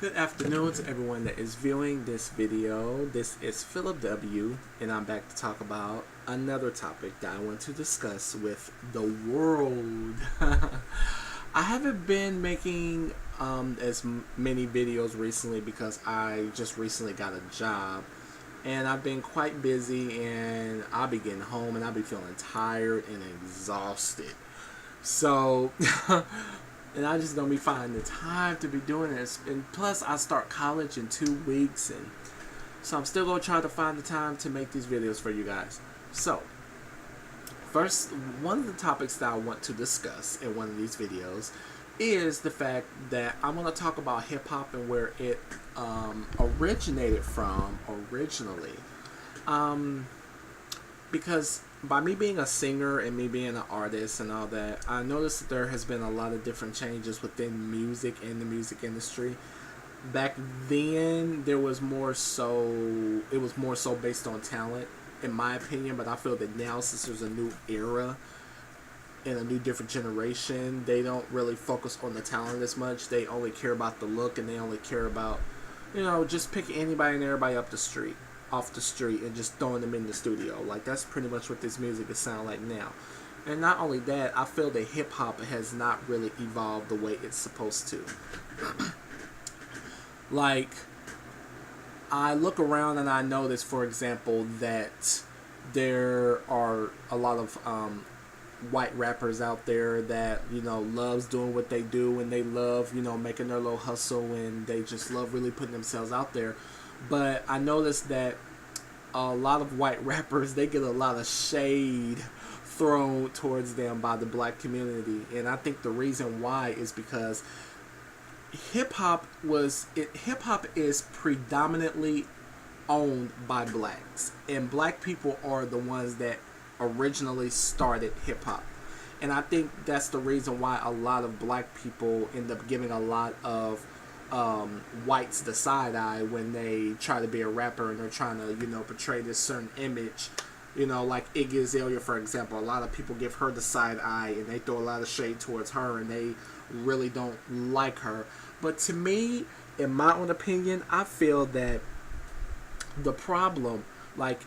Good afternoon to everyone that is viewing this video. This is Philip W. and I'm back to talk about another topic that I want to discuss with the world. I haven't been making as many videos recently because I just recently got a job and I've been quite busy, and I'll be getting home and I'll be feeling tired and exhausted. So and I just don't be finding the time to be doing this. And plus, I start college in 2 weeks, and so I'm still gonna try to find the time to make these videos for you guys. So, first, one of the topics that I want to discuss in one of these videos is the fact that I want to talk about hip hop and where it originated from originally. Because by me being a singer and me being an artist and all that, I noticed that there has been a lot of different changes within music and the music industry. Back then, there was more so, it was more so based on talent, in my opinion. But I feel that now, since there's a new era and a new different generation, they don't really focus on the talent as much. They only care about the look, and they only care about, just picking anybody and everybody off the street and just throwing them in the studio. Like, that's pretty much what this music is sound like now. And not only that, I feel that hip hop has not really evolved the way it's supposed to. Like, I look around and I notice, for example, that there are a lot of white rappers out there that loves doing what they do, and they love making their little hustle, and they just love really putting themselves out there. But I noticed that a lot of white rappers, they get a lot of shade thrown towards them by the black community. And I think the reason why is because hip hop is predominantly owned by blacks. And black people are the ones that originally started hip hop. And I think that's the reason why a lot of black people end up giving a lot of whites the side eye when they try to be a rapper and they're trying to portray this certain image. Like Iggy Azalea, for example. A lot of people give her the side eye and they throw a lot of shade towards her, and they really don't like her. But to me, in my own opinion, I feel that the problem, like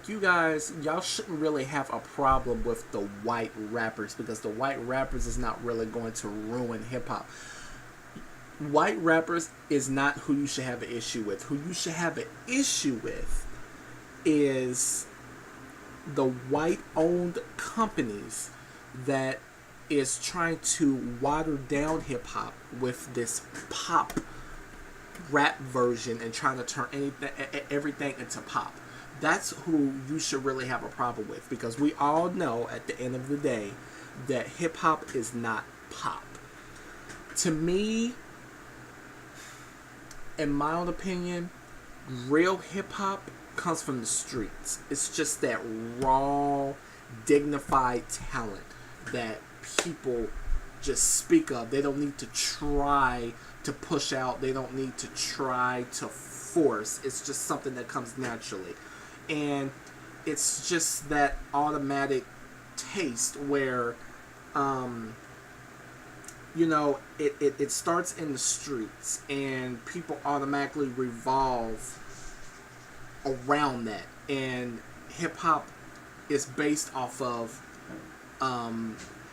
you guys, y'all shouldn't really have a problem with the white rappers, because the white rappers is not really going to ruin hip hop. White rappers is not who you should have an issue with. Who you should have an issue with is the white-owned companies that is trying to water down hip-hop with this pop rap version and trying to turn everything into pop. That's who you should really have a problem with, because we all know at the end of the day that hip-hop is not pop. To me, in my own opinion, real hip-hop comes from the streets. It's just that raw, dignified talent that people just speak of. They don't need to try to push out. They don't need to try to force. It's just something that comes naturally. And it's just that automatic taste where it starts in the streets, and people automatically revolve around that. And hip hop is based off of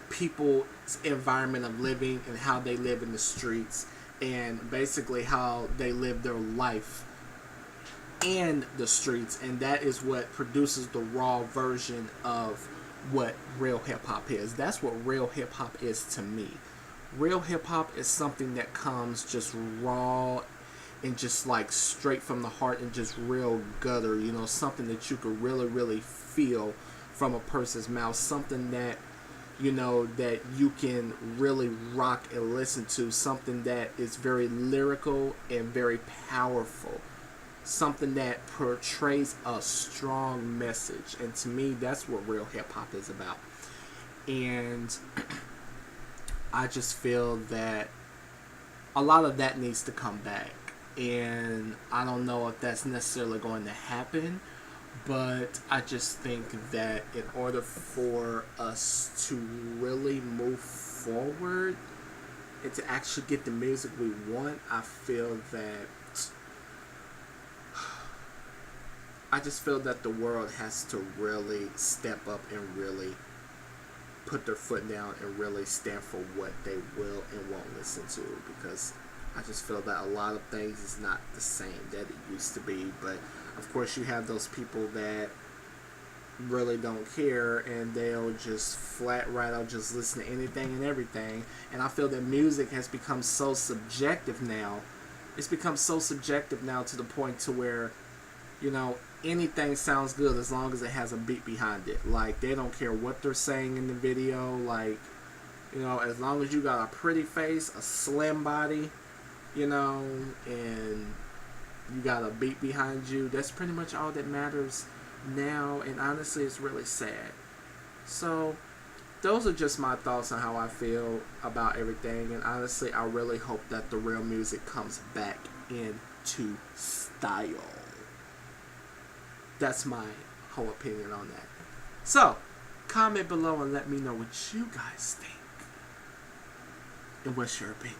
people's environment of living and how they live in the streets, and basically how they live their life in the streets. And that is what produces the raw version of what real hip hop is. That's what real hip hop is to me. Real hip hop is something that comes just raw and just like straight from the heart and just real gutter, something that you could really, really feel from a person's mouth, something that that you can really rock and listen to, something that is very lyrical and very powerful, something that portrays a strong message. And to me, that's what real hip hop is about. And I just feel that a lot of that needs to come back. And I don't know if that's necessarily going to happen, but I just think that in order for us to really move forward, and to actually get the music we want, I feel that I just feel that the world has to really step up and really put their foot down and really stand for what they will and won't listen to, because I just feel that a lot of things is not the same that it used to be. But of course you have those people that really don't care, and they'll just flat right out just listen to anything and everything. And I feel that music has become so subjective now. It's become so subjective now to the point to where, you know, anything sounds good as long as it has a beat behind it. Like, they don't care what they're saying in the video. Like, you know, as long as you got a pretty face, a slim body, you know, and you got a beat behind you, that's pretty much all that matters now. And honestly, it's really sad. So those are just my thoughts on how I feel about everything. And honestly, I really hope that the real music comes back into style. That's my whole opinion on that. So comment below and let me know what you guys think, and what's your opinion.